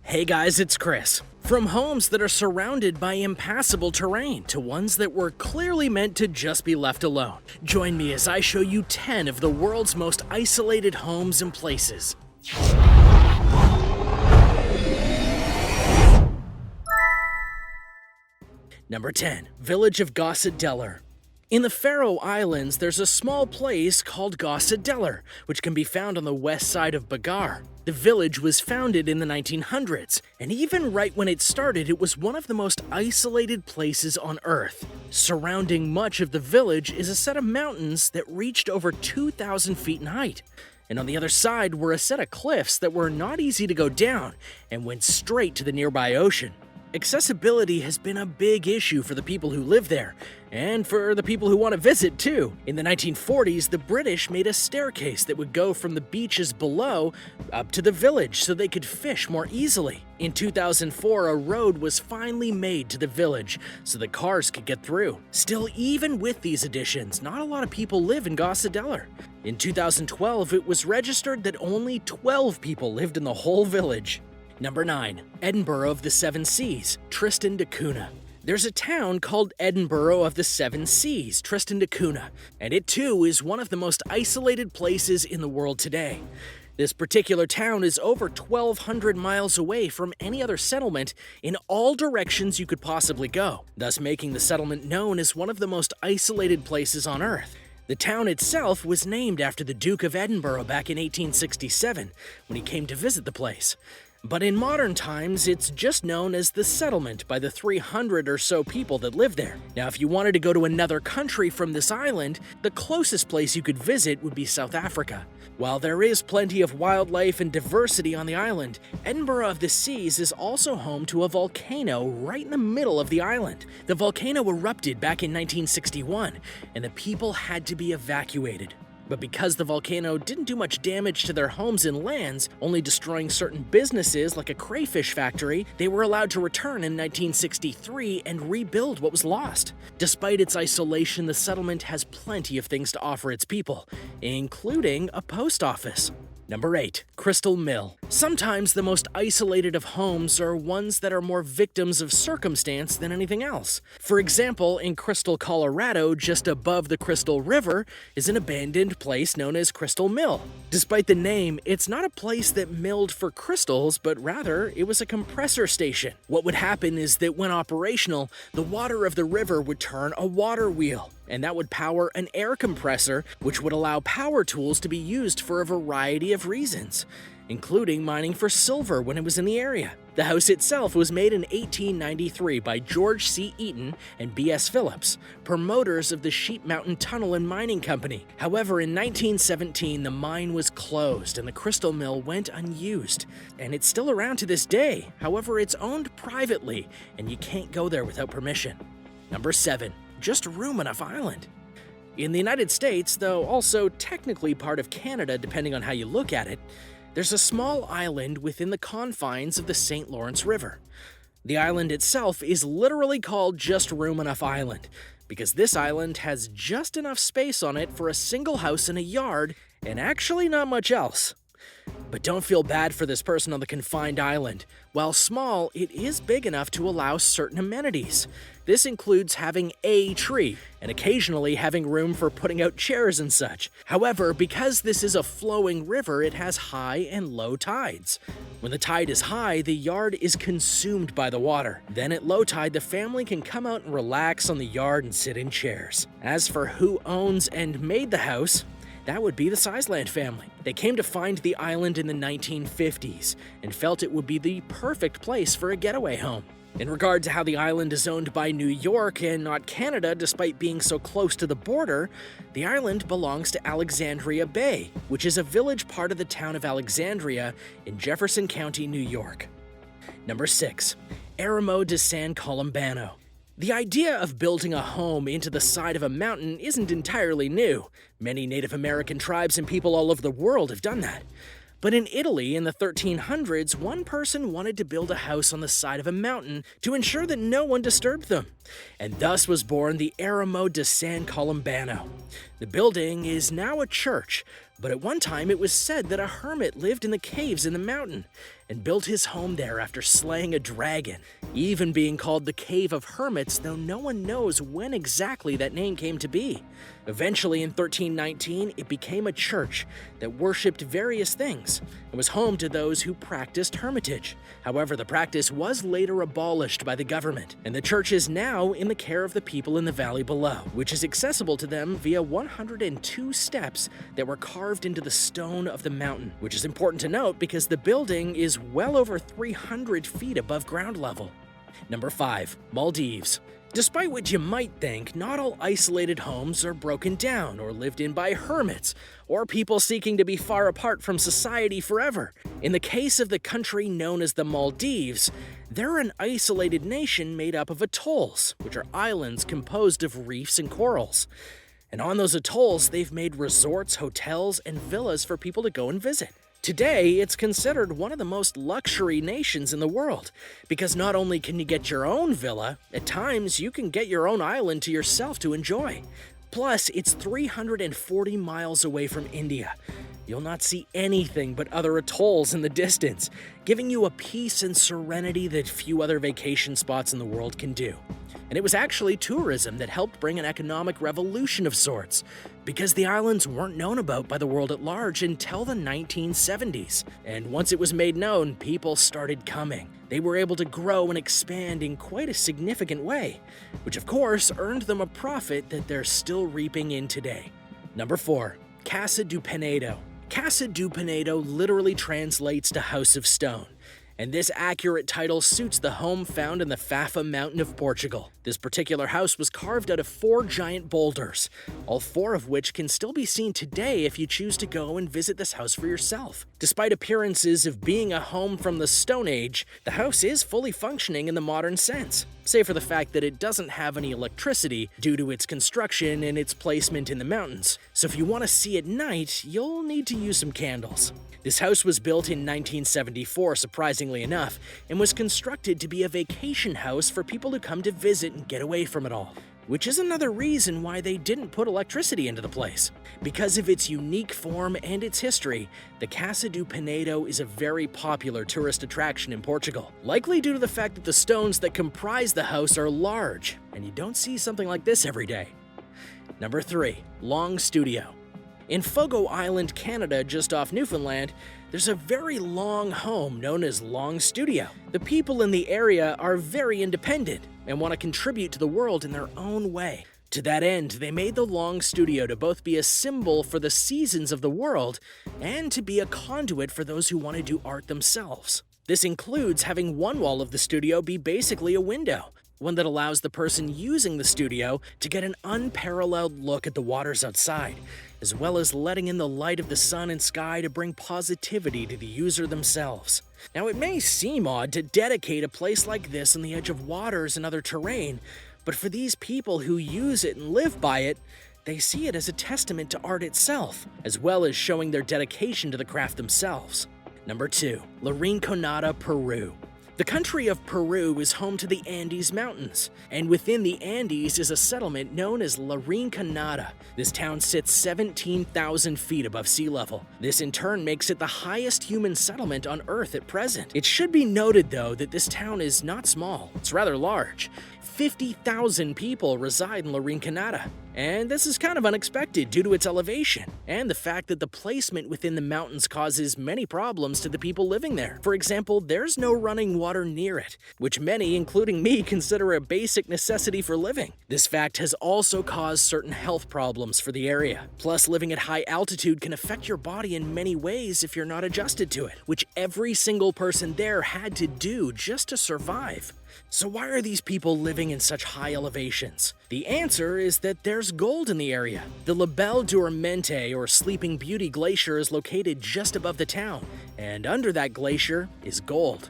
Hey guys, it's Chris. From homes that are surrounded by impassable terrain to ones that were clearly meant to just be left alone. Join me as I show you 10 of the world's most isolated homes and places. Number 10. Village of Gásadalur. In the Faroe Islands, there's a small place called Gásadalur, which can be found on the west side of Vagar. The village was founded in the 1900s, and even right when it started, it was one of the most isolated places on Earth. Surrounding much of the village is a set of mountains that reached over 2,000 feet in height. And on the other side were a set of cliffs that were not easy to go down and went straight to the nearby ocean. Accessibility has been a big issue for the people who live there, and for the people who want to visit too. In the 1940s, the British made a staircase that would go from the beaches below up to the village so they could fish more easily. In 2004, a road was finally made to the village so that cars could get through. Still, even with these additions, not a lot of people live in Gásadalur. In 2012, it was registered that only 12 people lived in the whole village. Number 9. Edinburgh of the Seven Seas, Tristan Da Cunha. There's a town called Edinburgh of the Seven Seas, Tristan Da Cunha, and it too is one of the most isolated places in the world today. This particular town is over 1,200 miles away from any other settlement in all directions you could possibly go, thus making the settlement known as one of the most isolated places on Earth. The town itself was named after the Duke of Edinburgh back in 1867 when he came to visit the place. But in modern times, it's just known as the settlement by the 300 or so people that live there. Now, if you wanted to go to another country from this island, the closest place you could visit would be South Africa. While there is plenty of wildlife and diversity on the island, Edinburgh of the Seas is also home to a volcano right in the middle of the island. The volcano erupted back in 1961, and the people had to be evacuated. But because the volcano didn't do much damage to their homes and lands, only destroying certain businesses like a crayfish factory, they were allowed to return in 1963 and rebuild what was lost. Despite its isolation, the settlement has plenty of things to offer its people, including a post office. Number 8. Crystal Mill. Sometimes the most isolated of homes are ones that are more victims of circumstance than anything else. For example, in Crystal, Colorado, just above the Crystal River, is an abandoned place known as Crystal Mill. Despite the name, it's not a place that milled for crystals, but rather it was a compressor station. What would happen is that when operational, the water of the river would turn a water wheel, and that would power an air compressor, which would allow power tools to be used for a variety of reasons, including mining for silver when it was in the area. The house itself was made in 1893 by George C. Eaton and B.S. Phillips, promoters of the Sheep Mountain Tunnel and Mining Company. However, in 1917, the mine was closed and the crystal mill went unused. And it's still around to this day. However, it's owned privately, and you can't go there without permission. Number 7. Just room enough island. In the United States, though also technically part of Canada depending on how you look at it, there's a small island within the confines of the St. Lawrence River. The island itself is literally called Just Room Enough Island, because this island has just enough space on it for a single house and a yard, and actually not much else. But don't feel bad for this person on the confined island. While small, it is big enough to allow certain amenities. This includes having a tree, and occasionally having room for putting out chairs and such. However, because this is a flowing river, it has high and low tides. When the tide is high, the yard is consumed by the water. Then at low tide, the family can come out and relax on the yard and sit in chairs. As for who owns and made the house, that would be the Sizeland family. They came to find the island in the 1950s and felt it would be the perfect place for a getaway home. In regard to how the island is owned by New York and not Canada despite being so close to the border, the island belongs to Alexandria Bay, which is a village part of the town of Alexandria in Jefferson County, New York. Number 6. EREMO de San Colombano. The idea of building a home into the side of a mountain isn't entirely new. Many Native American tribes and people all over the world have done that. But in Italy in the 1300s, one person wanted to build a house on the side of a mountain to ensure that no one disturbed them. And thus was born the EREMO de San Colombano. The building is now a church, But at one time it was said that a hermit lived in the caves in the mountain and built his home there after slaying a dragon, even being called the Cave of Hermits, though no one knows when exactly that name came to be. Eventually in 1319 it became a church that worshipped various things and was home to those who practiced hermitage. However, the practice was later abolished by the government, and the church is now in the care of the people in the valley below, which is accessible to them via 102 steps that were carved into the stone of the mountain, which is important to note because the building is well over 300 feet above ground level. Number 5. Maldives. Despite what you might think, not all isolated homes are broken down or lived in by hermits or people seeking to be far apart from society forever. In the case of the country known as the Maldives, they're an isolated nation made up of atolls, which are islands composed of reefs and corals. And on those atolls, they've made resorts, hotels, and villas for people to go and visit. Today, it's considered one of the most luxury nations in the world, because not only can you get your own villa, at times you can get your own island to yourself to enjoy. Plus, it's 340 miles away from India. You'll not see anything but other atolls in the distance, giving you a peace and serenity that few other vacation spots in the world can do. And it was actually tourism that helped bring an economic revolution of sorts, because the islands weren't known about by the world at large until the 1970s. And once it was made known, people started coming. They were able to grow and expand in quite a significant way, which of course earned them a profit that they're still reaping in today. Number 4. Casa do Penedo. Casa do Penedo literally translates to House of Stone, and this accurate title suits the home found in the Fafa mountain of Portugal. This particular house was carved out of 4 giant boulders, all 4 of which can still be seen today if you choose to go and visit this house for yourself. Despite appearances of being a home from the Stone Age, the house is fully functioning in the modern sense, save for the fact that it doesn't have any electricity due to its construction and its placement in the mountains. So if you want to see at night, you'll need to use some candles. This house was built in 1974, surprisingly enough, and was constructed to be a vacation house for people to come to visit and get away from it all. Which is another reason why they didn't put electricity into the place. Because of its unique form and its history, the Casa do Penedo is a very popular tourist attraction in Portugal, likely due to the fact that the stones that comprise the house are large, and you don't see something like this every day. Number 3. Long Studio. In Faroe Island, Canada, just off Newfoundland, there's a very long home known as Long Studio. The people in the area are very independent and want to contribute to the world in their own way. To that end, they made the Long Studio to both be a symbol for the seasons of the world and to be a conduit for those who want to do art themselves. This includes having one wall of the studio be basically a window, one that allows the person using the studio to get an unparalleled look at the waters outside, as well as letting in the light of the sun and sky to bring positivity to the user themselves. Now, it may seem odd to dedicate a place like this on the edge of waters and other terrain, but for these people who use it and live by it, they see it as a testament to art itself, as well as showing their dedication to the craft themselves. Number 2. RINCONADA, Peru. The country of Peru is home to the Andes Mountains, and within the Andes is a settlement known as RINCONADA. This town sits 17,000 feet above sea level. This in turn makes it the highest human settlement on Earth at present. It should be noted, though, that this town is not small. It's rather large. 50,000 people reside in RINCONADA, and this is kind of unexpected due to its elevation and the fact that the placement within the mountains causes many problems to the people living there. For example, there's no running water near it, which many, including me, consider a basic necessity for living. This fact has also caused certain health problems for the area. Plus, living at high altitude can affect your body in many ways if you're not adjusted to it, which every single person there had to do just to survive. So why are these people living in such high elevations? The answer is that there's gold in the area. The La Belle Dormente, or Sleeping Beauty Glacier, is located just above the town, and under that glacier is gold.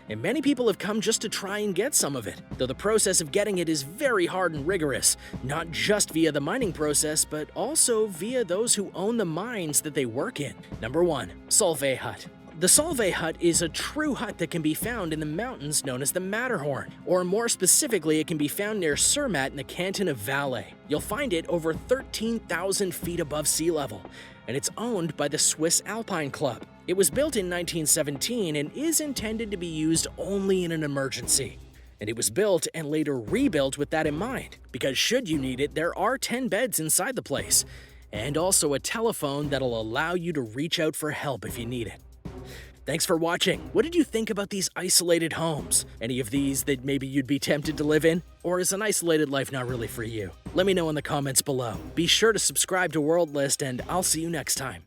And many people have come just to try and get some of it, though the process of getting it is very hard and rigorous, not just via the mining process, but also via those who own the mines that they work in. Number 1. Solvay hut. The Solvay hut is a true hut that can be found in the mountains known as the Matterhorn, or more specifically, it can be found near Zermatt in the canton of Valais. You'll find it over 13,000 feet above sea level, and it's owned by the Swiss Alpine Club. It was built in 1917 and is intended to be used only in an emergency. And it was built and later rebuilt with that in mind, because should you need it, there are 10 beds inside the place, and also a telephone that'll allow you to reach out for help if you need it. Thanks for watching. What did you think about these isolated homes? Any of these that maybe you'd be tempted to live in? Or is an isolated life not really for you? Let me know in the comments below. Be sure to subscribe to World List, and I'll see you next time.